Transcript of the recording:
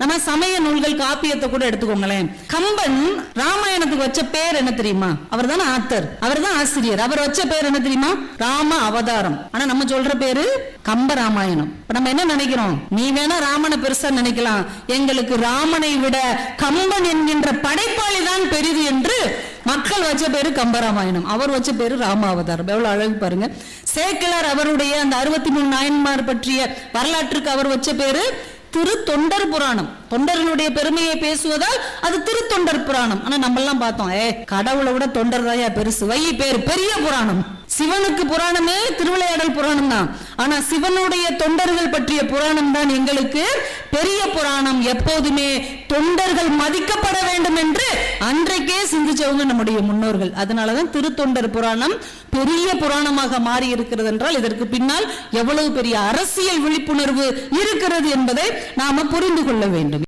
நம்ம சமய நூல்கள் காப்பியத்தை கூட எடுத்துக்கோங்களேன். கம்பன் ராமாயணத்துக்கு வச்ச பேர் என்ன தெரியுமா? அவர் தான் ஆத்தர், அவர் தான் ஆசிரியர். அவர் வச்ச பேர் என்ன தெரியுமா? ராம அவதாரம். ஆனா நம்ம சொல்ற பேரு கம்ப ராமாயணம். நம்ம என்ன நினைக்கிறோம்? நீ வேணா ராமனை பெருசா நினைக்கலாம், எங்களுக்கு ராமனை விட கம்பன் என்கின்ற படைப்பாளி தான் பெரிது என்று மக்கள் வச்ச பேரு கம்பராமாயணம். அவர் வச்ச பேரு ராமாவதாரம். எவ்வளவு அழகு பாருங்க. சேக்கிழார் அவருடைய அந்த 63 நாயன்மார் பற்றிய வரலாற்றுக்கு அவர் வச்ச பேரு திரு தொண்டர் புராணம். தொண்டர்களுடைய பெருமையை பேசுவதால் அது திரு தொண்டர் புராணம். ஆனா நம்ம எல்லாம் பார்த்தோம், கடவுளை விட தொண்டர் தாயா பெருசு, வை பேரு பெரிய புராணம். சிவனுக்கு புராணமே திருவிளையாடல் புராணம் தான். ஆனா சிவனுடைய தொண்டர்கள் பற்றிய புராணம் தான் எங்களுக்கு பெரிய புராணம். எப்போதுமே தொண்டர்கள் மதிக்கப்பட வேண்டும் என்று அன்றைக்கே சிந்திச்சவங்க நம்முடைய முன்னோர்கள். அதனாலதான் திருத்தொண்டர் புராணம் பெரிய புராணமாக மாறி இருக்கிறது என்றால் இதற்கு பின்னால் எவ்வளவு பெரிய அரசியல் விழிப்புணர்வு இருக்கிறது என்பதை நாம புரிந்து கொள்ள வேண்டும்.